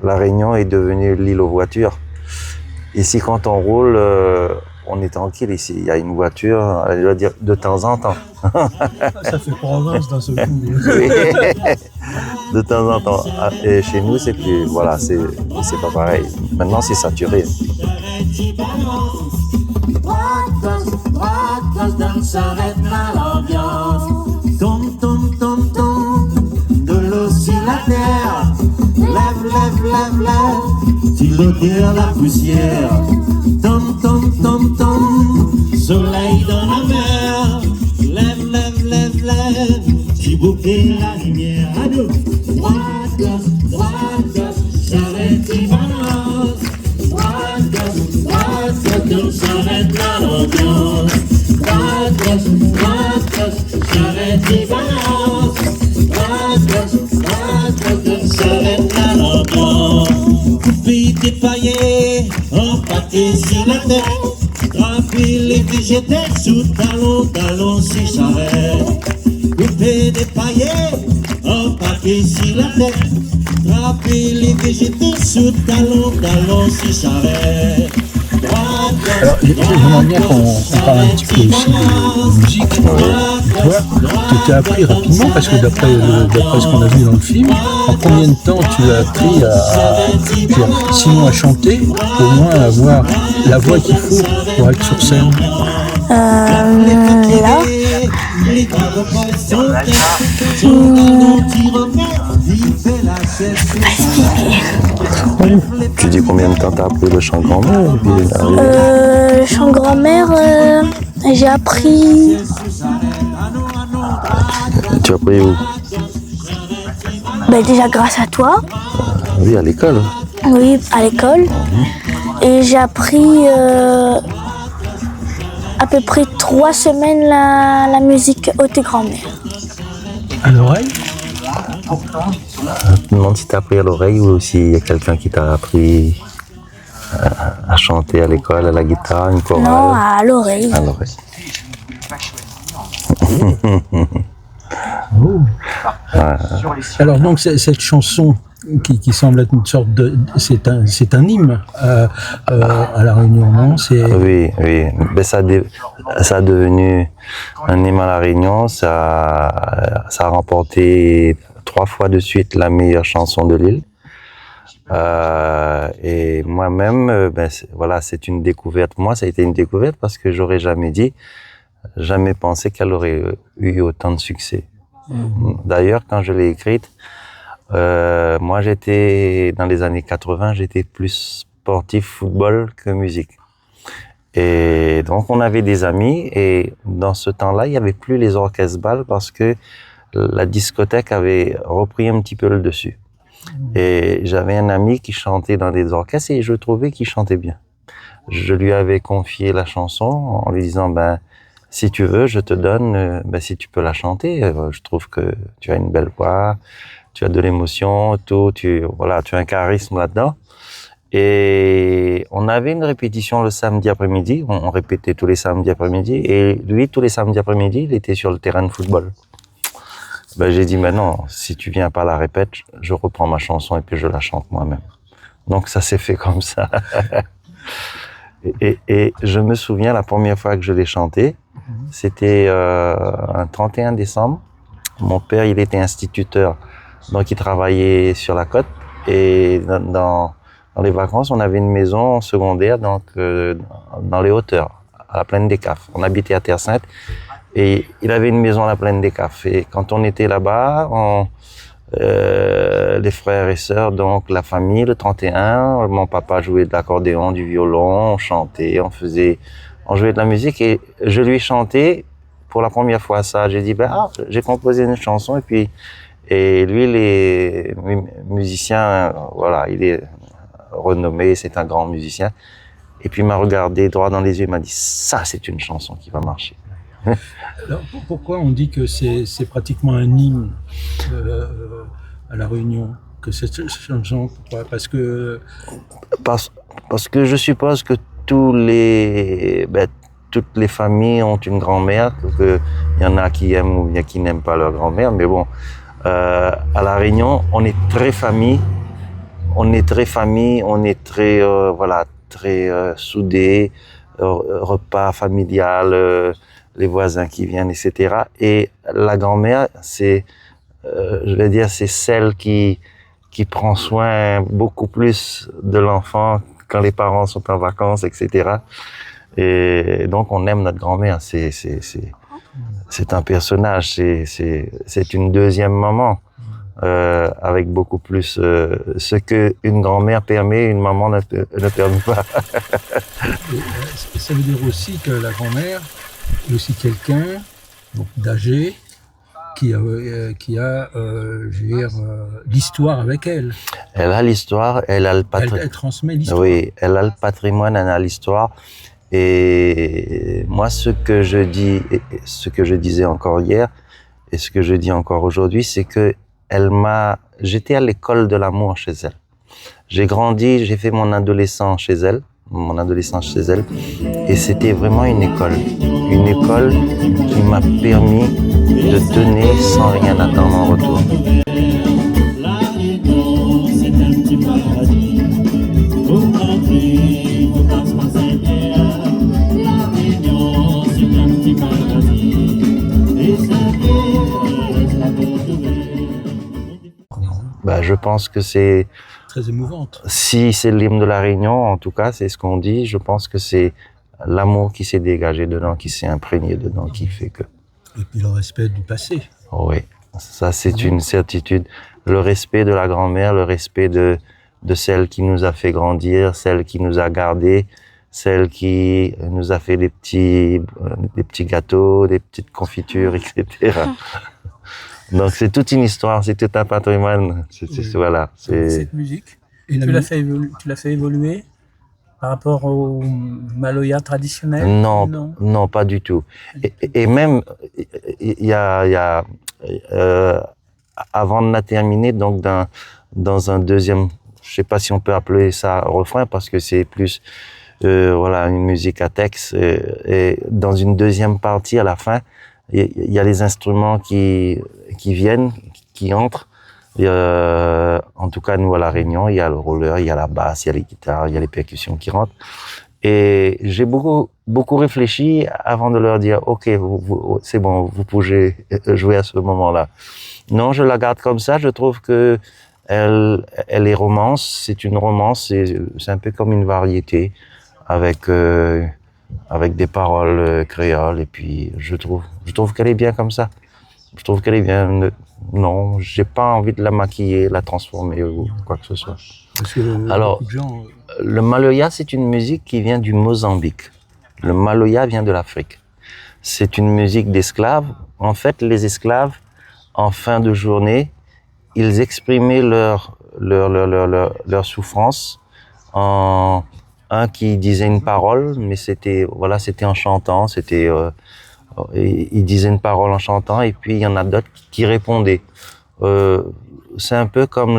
La Réunion est devenue l'île aux voitures. Ici, quand on roule, on est tranquille ici. Il y a une voiture, elle doit dire de temps en temps. Ça fait province d'un seul coup. Oui. De temps en temps. Et chez nous, c'est plus, voilà, c'est pas pareil. Maintenant, c'est saturé. De l'eau sur la terre, lève, siloter la poussière. Soleil dans la mer, lève, Djibouti la lumière. Allô, droite, j'arrête qui balance. Droite, donc j'arrête la l'ambiance. Droite, j'arrête qui balance. Droite, donc j'arrête la l'ambiance. Coupé dépaillé, empaqué sur la tête. Trafic les végétaux sous talon si j'arrête. Coupé dépaillé, empaqué sur la tête. Trafic les végétaux sous talon si j'arrête. Alors, j'aimerais bien qu'on parle un petit peu aussi de musique. Toi, tu t'es appris rapidement parce que d'après ce qu'on a vu dans le film, en combien de temps tu as appris sinon à chanter, au moins à avoir la voix qu'il faut pour être sur scène? Là. Tu dis combien de temps t'as appris le chant grand-mère Le chant grand-mère, j'ai appris. Tu as appris où? Déjà grâce à toi. Oui, à l'école. Oui, à l'école. Et j'ai appris à peu près 3 semaines la musique haute et grand-mère. À l'oreille? Je me demande si t'as appris à l'oreille ou s'il y a quelqu'un qui t'a appris à chanter à l'école, à la guitare, une chorale. Non, à l'oreille. À l'oreille. Oh. Alors donc cette chanson qui semble être une sorte de... C'est un hymne à La Réunion, non? Oui. Mais ça a devenu un hymne à La Réunion. Ça a remporté 3 fois de suite la meilleure chanson de l'île. Et moi-même, c'est une découverte. Moi, ça a été une découverte parce que j'aurais jamais pensé qu'elle aurait eu autant de succès. D'ailleurs, quand je l'ai écrite, moi j'étais, dans les années 80, j'étais plus sportif football que musique. Et donc on avait des amis et dans ce temps-là, il n'y avait plus les orchestres bals parce que la discothèque avait repris un petit peu le dessus. Et j'avais un ami qui chantait dans des orchestres et je trouvais qu'il chantait bien. Je lui avais confié la chanson en lui disant, si tu veux, je te donne, si tu peux la chanter. Je trouve que tu as une belle voix, tu as de l'émotion, tu as un charisme là-dedans. Et on avait une répétition le samedi après-midi, on répétait tous les samedis après-midi, et lui, tous les samedis après-midi, il était sur le terrain de football. J'ai dit, mais non, si tu viens pas à la répète, je reprends ma chanson et puis je la chante moi-même. Donc ça s'est fait comme ça. Et je me souviens, la première fois que je l'ai chantée, c'était un 31 décembre. Mon père, il était instituteur, donc il travaillait sur la côte. Et dans les vacances, on avait une maison secondaire, donc dans les hauteurs, à la plaine des Cafes. On habitait à Terre-Sainte et il avait une maison à la plaine des Cafes. Et quand on était là-bas, les frères et sœurs, donc la famille, le 31, mon papa jouait de l'accordéon, du violon, on chantait, on jouait de la musique et je lui chantais pour la première fois ça. J'ai dit, j'ai composé une chanson et lui, il est musicien, il est renommé, c'est un grand musicien. Et puis il m'a regardé droit dans les yeux, il m'a dit, ça c'est une chanson qui va marcher. Alors pourquoi on dit que c'est pratiquement un hymne à La Réunion, que cette chanson? Parce que je suppose que toutes les familles ont une grand-mère, qu'il y en a qui aiment ou qui n'aiment pas leur grand-mère, mais bon, à La Réunion, on est très famille, on est très famille, on est très très soudés, repas familial, les voisins qui viennent, etc. Et la grand-mère, c'est je vais dire, c'est celle qui prend soin beaucoup plus de l'enfant quand les parents sont en vacances, etc. Et donc, on aime notre grand-mère. C'est un personnage. C'est une deuxième maman, avec beaucoup plus ce que une grand-mère permet, une maman ne permet pas. Ça veut dire aussi que la grand-mère est aussi quelqu'un d'âgé qui a je veux dire, l'histoire avec elle. Elle a l'histoire, elle a le patrimoine. Elle transmet l'histoire. Oui, elle a le patrimoine, elle a l'histoire. Et moi, ce que je disais encore hier, et ce que je dis encore aujourd'hui, c'est que j'étais à l'école de l'amour chez elle. J'ai grandi, j'ai fait mon adolescence chez elle, et c'était vraiment une école qui m'a permis de donner sans rien attendre en retour. La Réunion, c'est un petit paradis. Vous entrez, vous passez la Réunion, c'est un petit paradis. Et ça reste la Bah, je pense que c'est très émouvante. Si c'est l'hymne de la Réunion, en tout cas, c'est ce qu'on dit. Je pense que c'est l'amour qui s'est dégagé dedans, qui s'est imprégné dedans, qui fait que... Et puis le respect du passé. Oui, ça c'est une certitude. Le respect de la grand-mère, le respect de celle qui nous a fait grandir, celle qui nous a gardés, celle qui nous a fait des petits gâteaux, des petites confitures, etc. Donc c'est toute une histoire, c'est tout un patrimoine. Voilà. Cette musique, tu l'as fait évoluer par rapport au Maloya traditionnel? Non, pas du tout. Et même, il y a avant de la terminer, donc dans un deuxième, je sais pas si on peut appeler ça refrain parce que c'est plus une musique à texte. Et dans une deuxième partie, à la fin, il y a les instruments qui viennent, qui entrent. En tout cas, nous, à La Réunion, il y a le roller, il y a la basse, il y a les guitares, il y a les percussions qui rentrent. Et j'ai beaucoup réfléchi avant de leur dire, OK, c'est bon, vous pouvez jouer à ce moment-là. Non, je la garde comme ça. Je trouve que elle est romance. C'est une romance. C'est un peu comme une variété avec des paroles créoles. Et puis, je trouve qu'elle est bien comme ça. Je trouve qu'elle est bien. Non, j'ai pas envie de la maquiller, la transformer ou quoi que ce soit. Alors, le Maloya, c'est une musique qui vient du Mozambique. Le Maloya vient de l'Afrique. C'est une musique d'esclaves. En fait, les esclaves, en fin de journée, ils exprimaient leur souffrance en un qui disait une parole, mais c'était en chantant, il disait une parole en chantant, et puis il y en a d'autres qui répondaient. C'est un peu comme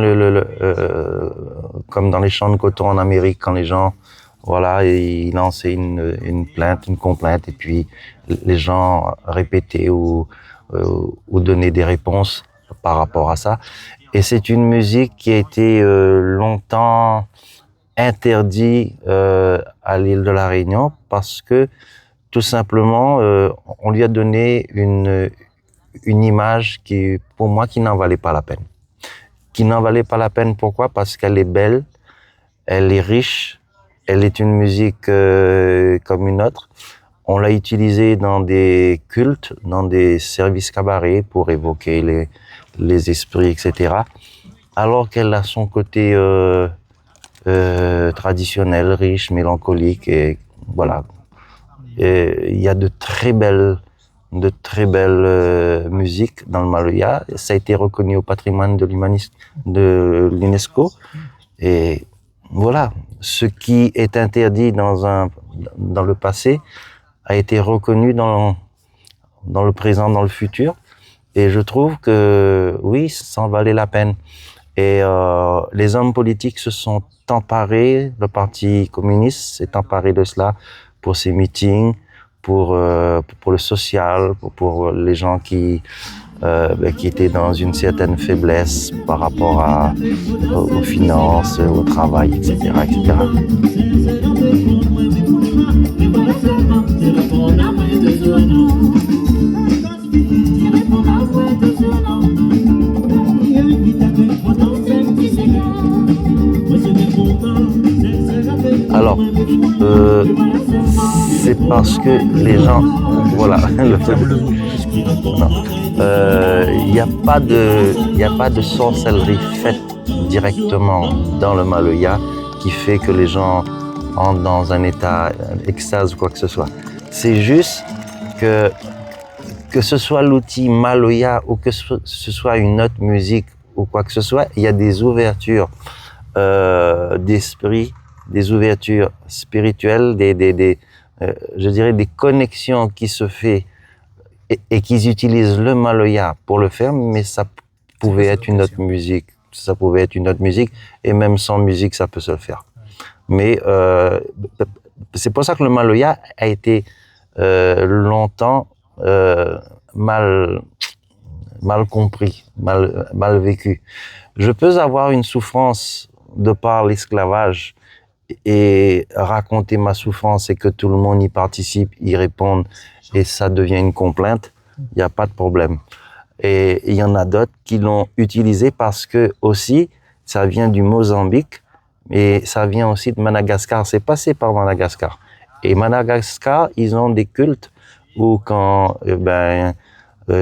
comme dans les champs de coton en Amérique, quand les gens, ils lançaient une plainte, une complainte, et puis les gens répétaient ou donnaient des réponses par rapport à ça. Et c'est une musique qui a été longtemps interdite à l'île de la Réunion parce que tout simplement, on lui a donné une image qui, pour moi, qui n'en valait pas la peine. Qui n'en valait pas la peine, pourquoi? Parce qu'elle est belle, elle est riche, elle est une musique comme une autre. On l'a utilisée dans des cultes, dans des services cabarets pour évoquer les esprits, etc. Alors qu'elle a son côté traditionnel, riche, mélancolique, et voilà. Il y a de très belles musiques dans le Maloya. Ça a été reconnu au patrimoine de l'UNESCO. Et voilà, ce qui est interdit dans le passé a été reconnu dans le présent, dans le futur. Et je trouve que oui, ça en valait la peine. Et les hommes politiques se sont emparés, le Parti communiste s'est emparé de cela pour ses meetings, pour le social, pour les gens qui qui était dans une certaine faiblesse par rapport aux finances, au travail, etc., etc. Alors, c'est parce que les gens, voilà, il n'y a pas de sorcellerie faite directement dans le Maloya qui fait que les gens entrent dans un état d'extase ou quoi que ce soit. C'est juste que ce soit l'outil Maloya ou que ce soit une autre musique ou quoi que ce soit, il y a des ouvertures d'esprit, des ouvertures spirituelles, je dirais des connexions qui se fait et qu'ils utilisent le Maloya pour le faire, mais ça pouvait être une autre musique. Ça pouvait être une autre musique, et même sans musique, ça peut se faire. Mais c'est pour ça que le Maloya a été longtemps mal compris, mal vécu. Je peux avoir une souffrance de par l'esclavage et raconter ma souffrance et que tout le monde y participe, y réponde, et ça devient une complainte, il n'y a pas de problème. Et il y en a d'autres qui l'ont utilisé parce que aussi, ça vient du Mozambique, et ça vient aussi de Madagascar, c'est passé par Madagascar. Et Madagascar, ils ont des cultes où quand,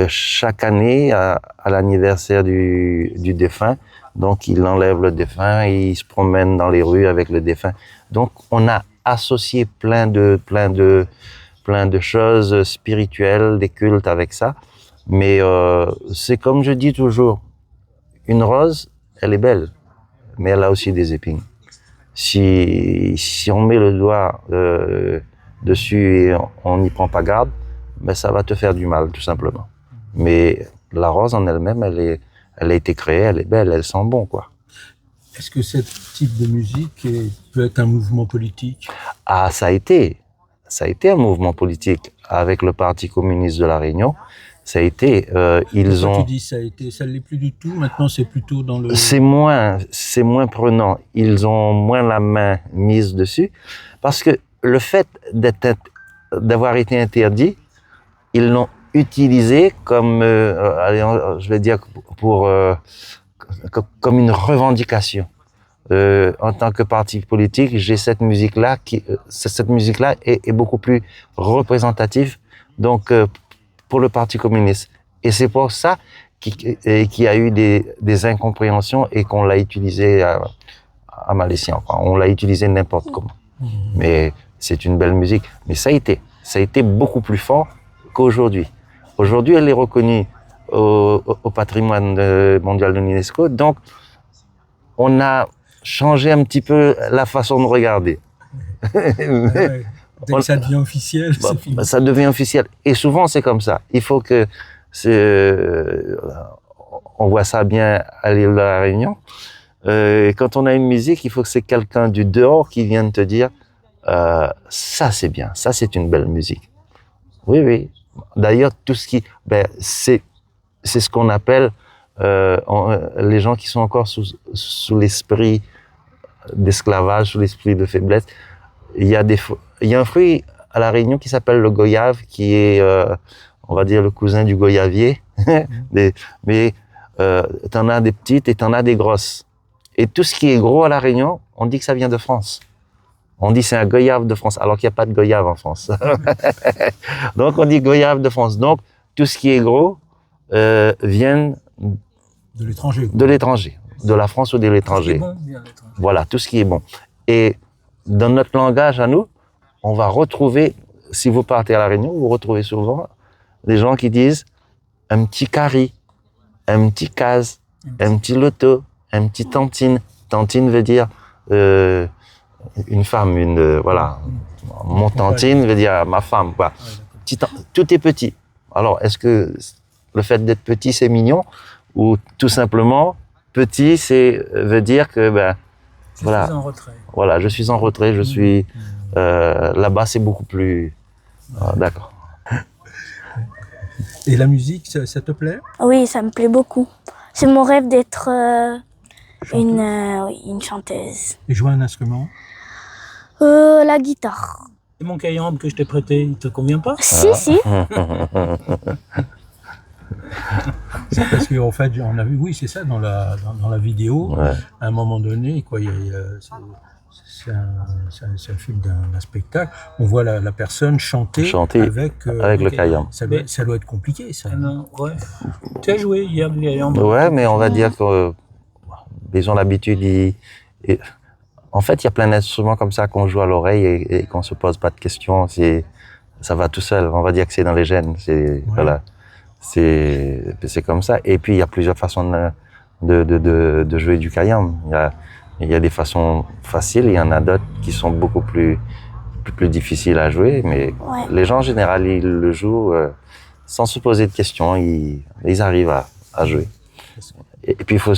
chaque année, à l'anniversaire du défunt, donc ils enlèvent le défunt et ils se promènent dans les rues avec le défunt. Donc on a associé plein de choses spirituelles, des cultes avec ça. Mais c'est comme je dis toujours, une rose, elle est belle, mais elle a aussi des épines. Si on met le doigt dessus et on n'y prend pas garde, ben ça va te faire du mal, tout simplement. Mais la rose en elle-même, elle a été créée, elle est belle, elle sent bon, quoi. Est-ce que ce type de musique peut être un mouvement politique? Ah, ça a été un mouvement politique avec le Parti communiste de la Réunion. Ça a été, ils ont. Tu dis ça a été, ça l'est plus du tout. Maintenant, c'est plutôt dans le. C'est moins prenant. Ils ont moins la main mise dessus, parce que le fait d'avoir été interdit, ils l'ont utilisé comme, je vais dire comme une revendication. En tant que parti politique, j'ai cette musique-là est beaucoup plus représentative. Donc pour le Parti communiste. Et c'est pour ça qu'il y a eu des incompréhensions et qu'on l'a utilisé à Malesien. On l'a utilisé n'importe comment. Mais c'est une belle musique. Mais ça a été beaucoup plus fort qu'aujourd'hui. Aujourd'hui, elle est reconnue au patrimoine mondial de l'UNESCO. Donc, on a changé un petit peu la façon de regarder. Dès que ça devient officiel, c'est fini. Ça devient officiel. Et souvent, c'est comme ça. Il faut que on voit ça bien à l'île de la Réunion. Quand on a une musique, il faut que c'est quelqu'un du dehors qui vienne te dire ça c'est bien, ça c'est une belle musique. Oui, oui. D'ailleurs, tout ce qui, c'est ce qu'on appelle les gens qui sont encore sous l'esprit d'esclavage, sous l'esprit de faiblesse. Il y a un fruit à la Réunion qui s'appelle le goyave, qui est, on va dire, le cousin du goyavier. Mais t'en as des petites et t'en as des grosses. Et tout ce qui est gros à la Réunion, on dit que ça vient de France. On dit c'est un goyave de France, alors qu'il n'y a pas de goyave en France. Donc on dit goyave de France. Donc tout ce qui est gros vient de l'étranger. De l'étranger, de la France ou de l'étranger. Bon, bien l'étranger. Voilà, tout ce qui est bon. Et dans notre langage à nous, on va retrouver, si vous partez à la Réunion, vous retrouvez souvent des gens qui disent un petit carry, un petit case, un petit loto, un petit tantine. Tantine veut dire une femme, voilà. Mon tantine veut dire ma femme, quoi. Tout est petit. Alors, est-ce que le fait d'être petit, c'est mignon? Ou tout simplement, petit, veut dire que, Je suis en retrait. Voilà, je suis en retrait, je suis là-bas, c'est beaucoup plus. D'accord. Et la musique, ça te plaît? Oui, ça me plaît beaucoup. C'est mon rêve d'être une chanteuse. Et jouer un instrument? La guitare. Et mon cayambe que je t'ai prêté, il te convient pas? Si, si. C'est parce qu'en fait, on a vu, oui, c'est ça, dans la vidéo, Ouais. à un moment donné, quoi, c'est un film d'un spectacle, on voit la personne chanter avec le cayambe. Ça doit être compliqué, ça. Non, ouais. Tu as joué hier du cayambe? Ouais, mais on va dire qu'ils ont l'habitude. En fait, il y a plein d'instruments comme ça qu'on joue à l'oreille et qu'on se pose pas de questions. Ça va tout seul. On va dire que c'est dans les gènes. Voilà. C'est comme ça. Et puis, il y a plusieurs façons de jouer du cayambe. Il y a des façons faciles, il y en a d'autres qui sont beaucoup plus difficiles à jouer, mais les gens en général, ils le jouent sans se poser de questions, ils arrivent à jouer. Et puis, il faut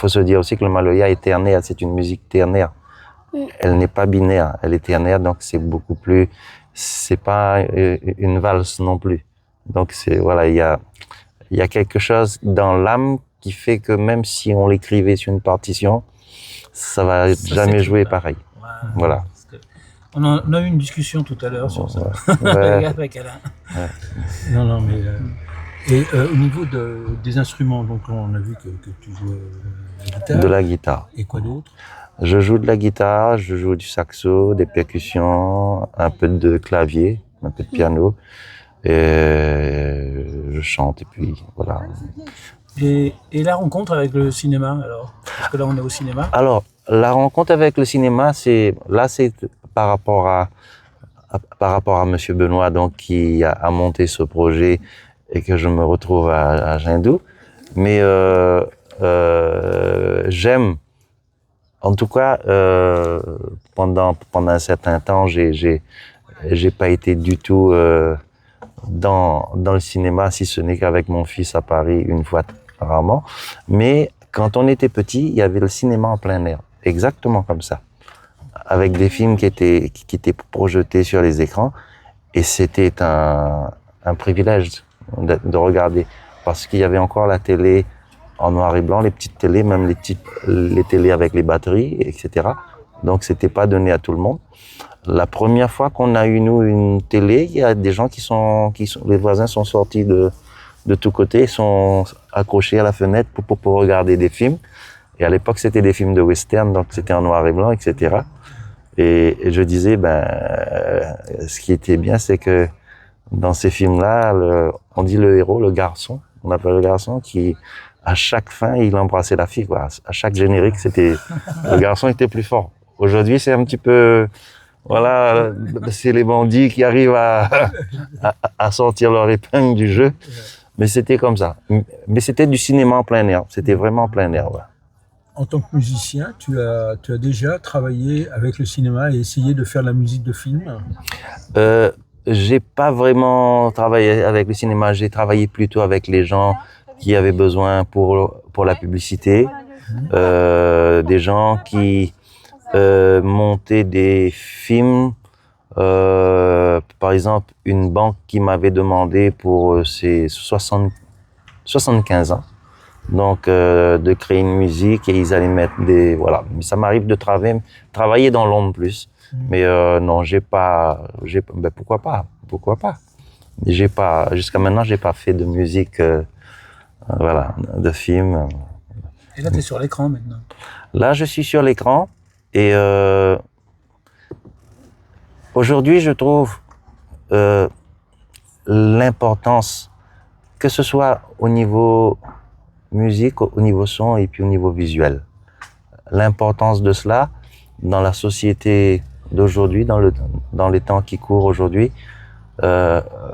se dire aussi que le maloya est ternaire, c'est une musique ternaire. Elle n'est pas binaire, elle est ternaire, donc c'est pas une valse non plus. Donc voilà, il y a quelque chose dans l'âme qui fait que même si on l'écrivait sur une partition, ça va jamais jouer pareil. Ouais. Voilà. On a eu une discussion tout à l'heure sur ça. Ouais. Avec Alain. Ouais. Non, mais... Et au niveau des instruments, donc on a vu que tu joues la guitare. De la guitare. Et quoi d'autre? Je joue de la guitare, je joue du saxo, des percussions, un peu de clavier, un peu de piano. Et je chante, et puis voilà. Et la rencontre avec le cinéma, alors? Parce que là, on est au cinéma. Alors, la rencontre avec le cinéma, c'est par rapport à Monsieur Benoît, donc, qui a monté ce projet et que je me retrouve à Jindou. Mais j'aime, en tout cas, pendant un certain temps, j'ai pas été du tout dans le cinéma, si ce n'est qu'avec mon fils à Paris une fois rarement. Mais quand on était petit, il y avait le cinéma en plein air, exactement comme ça, avec des films qui étaient projetés sur les écrans, et c'était un privilège de regarder, parce qu'il y avait encore la télé en noir et blanc, les petites télés, même les télés avec les batteries, etc. Donc c'était pas donné à tout le monde. La première fois qu'on a eu, nous, une télé, il y a des gens les voisins sont sortis de tous côtés, sont accrochés à la fenêtre pour regarder des films. Et à l'époque, c'était des films de western, donc c'était en noir et blanc, etc. Et je disais, ce qui était bien, c'est que dans ces films-là, on dit le héros, le garçon, on appelle le garçon qui, à chaque fin, il embrassait la fille, quoi. À chaque générique, le garçon était plus fort. Aujourd'hui, c'est un petit peu, voilà, c'est les bandits qui arrivent à sortir leur épingle du jeu. Mais c'était comme ça. Mais c'était du cinéma en plein air. C'était vraiment en plein air, ouais. En tant que musicien, tu as déjà travaillé avec le cinéma et essayé de faire de la musique de film? J'ai pas vraiment travaillé avec le cinéma. J'ai travaillé plutôt avec les gens qui avaient besoin pour la publicité. Des gens qui montaient des films. Par exemple, une banque qui m'avait demandé pour ses 75 ans, donc de créer une musique, et ils allaient mettre voilà. Ça m'arrive de travailler dans l'ombre plus, mais non, pourquoi pas. Jusqu'à maintenant, j'ai pas fait de musique, voilà, de film. Et là, tu es sur l'écran maintenant. Là, je suis sur l'écran et aujourd'hui, je trouve l'importance, que ce soit au niveau musique, au niveau son et puis au niveau visuel. L'importance de cela dans la société d'aujourd'hui, dans les temps qui courent aujourd'hui.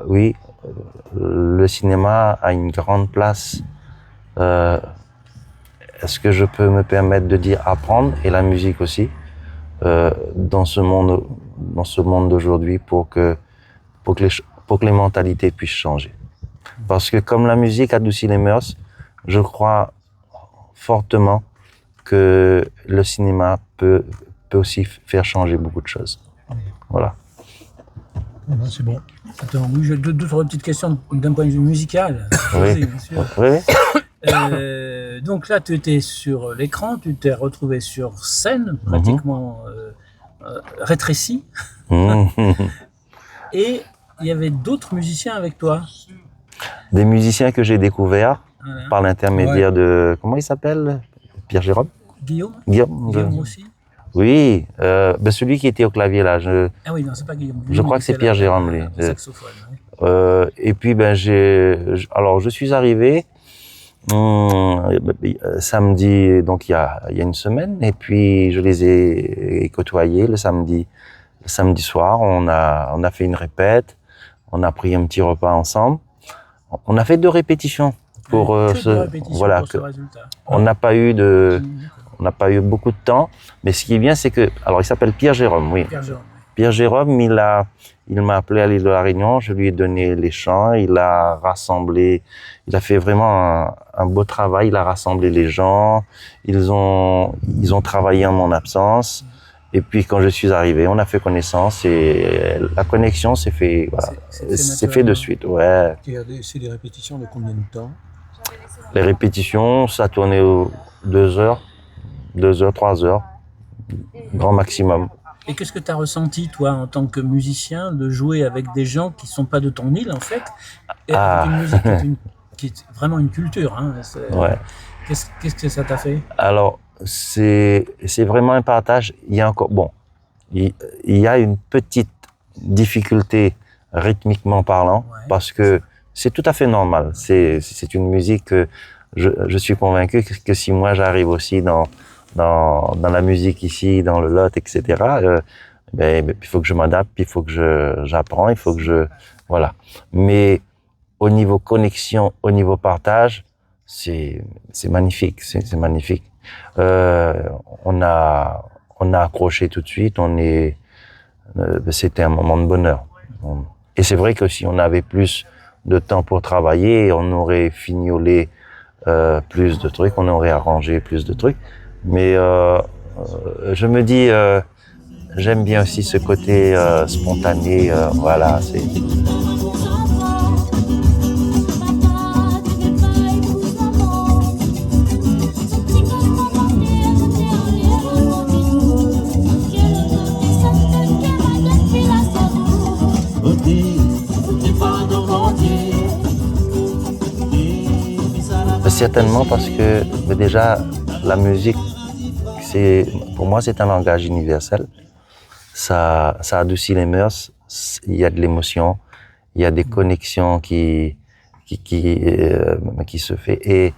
Oui, le cinéma a une grande place. Est-ce que je peux me permettre de dire apprendre, et la musique aussi, dans ce monde d'aujourd'hui, pour que les mentalités puissent changer. Parce que comme la musique adoucit les mœurs, je crois fortement que le cinéma peut aussi faire changer beaucoup de choses. Voilà. Non, c'est bon. Attends, oui, j'ai deux, trois petites questions d'un point de vue musical. Oui. Bien sûr. Oui. Donc là, tu étais sur l'écran, tu t'es retrouvé sur scène, pratiquement rétréci, et il y avait d'autres musiciens avec toi. Des musiciens que j'ai découverts Voilà. par l'intermédiaire de... Comment il s'appelle? Pierre Jérôme? Guillaume Guillaume. aussi. Oui, celui qui était au clavier là. Ah oui, non, c'est pas Guillaume. Je crois que c'est Pierre Jérôme, lui. Saxophone. Oui. Et puis, alors, je suis arrivé samedi, donc il y a une semaine, et puis je les ai côtoyés le samedi soir. On a fait une répète, on a pris un petit repas ensemble. On a fait 2 répétitions pour voilà, pour ce résultat. On n'a pas eu beaucoup de temps, mais ce qui est bien, c'est que, alors il s'appelle Pierre Jérôme, oui. Pierre Jérôme, il m'a appelé à l'île de la Réunion, je lui ai donné les chants, il a rassemblé, il a fait vraiment un beau travail, il a rassemblé les gens, ils ont travaillé en mon absence, et puis quand je suis arrivé, on a fait connaissance et la connexion s'est fait, voilà, c'est fait de suite, ouais. C'est des répétitions de combien de temps? Les répétitions, ça tournait aux 2 heures, 3 heures, grand maximum. Et qu'est-ce que tu as ressenti, toi, en tant que musicien, de jouer avec des gens qui ne sont pas de ton île, en fait, et avec une musique qui est vraiment une culture, hein. Ouais. Qu'est-ce que ça t'a fait? Alors, c'est vraiment un partage. Il y a encore, il y a une petite difficulté rythmiquement parlant, parce que c'est tout à fait normal. C'est une musique que je suis convaincu que si moi j'arrive aussi dans la musique ici, dans le Lot, etc., il faut que je m'adapte, il faut que j'apprends, il faut que voilà. Mais au niveau connexion, au niveau partage, c'est magnifique, c'est magnifique. On a accroché tout de suite, c'était un moment de bonheur. Et c'est vrai que si on avait plus de temps pour travailler, on aurait fignolé plus de trucs, on aurait arrangé plus de trucs. Mais je me dis, j'aime bien aussi ce côté spontané, voilà. Certainement parce que déjà, la musique, pour moi, c'est un langage universel. Ça adoucit les mœurs, il y a de l'émotion, il y a des connexions qui se fait. Et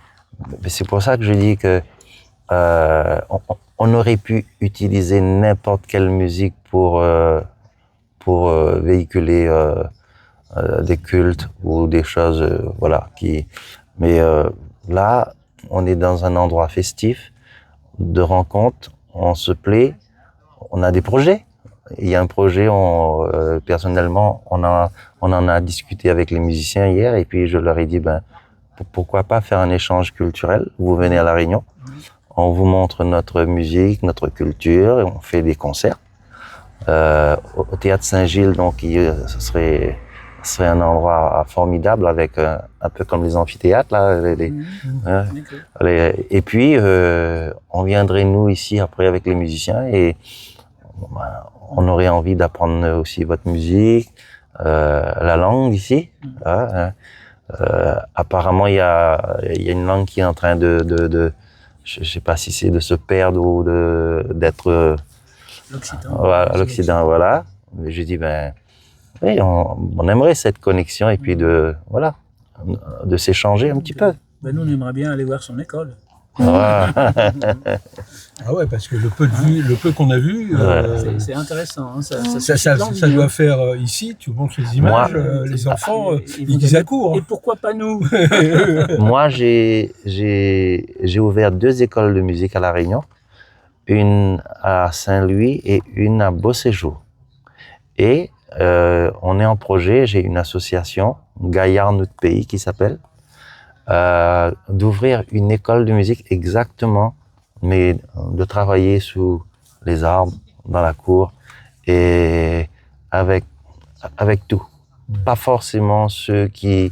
c'est pour ça que je dis que on aurait pu utiliser n'importe quelle musique pour véhiculer des cultes ou des choses, voilà. Mais là, on est dans un endroit festif, de rencontre, on se plaît, on a des projets. Il y a un projet, personnellement, on en a discuté avec les musiciens hier, et puis je leur ai dit, pourquoi pas faire un échange culturel? Vous venez à La Réunion, on vous montre notre musique, notre culture, et on fait des concerts. Au Théâtre Saint-Gilles, donc, ce serait un endroit formidable, avec un peu comme les amphithéâtres, là. Et puis, on viendrait, nous, ici, après, avec les musiciens, et on aurait envie d'apprendre aussi votre musique, la langue ici. Apparemment, il y a une langue qui est en train de je sais pas si c'est de se perdre ou d'être l'Occident, voilà. Mais je dis, oui, on aimerait cette connexion et puis de s'échanger un petit peu. Nous, on aimerait bien aller voir son école. Ah ouais, parce que le peu qu'on a vu, c'est intéressant. Hein, ça doit faire ici, tu montres les images, les enfants, ils disent à court. Et pourquoi pas nous? Moi, j'ai ouvert 2 écoles de musique à La Réunion, une à Saint-Louis et une à Beauséjour. Et on est en projet, j'ai une association, Gaillard Notre Pays, qui s'appelle, d'ouvrir une école de musique exactement, mais de travailler sous les arbres, dans la cour, et avec avec tout. Pas forcément ceux qui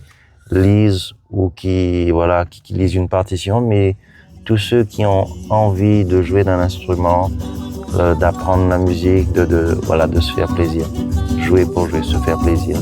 lisent ou qui lisent une partition, mais tous ceux qui ont envie de jouer d'un instrument, d'apprendre la musique, de se faire plaisir. Jouer pour jouer, se faire plaisir.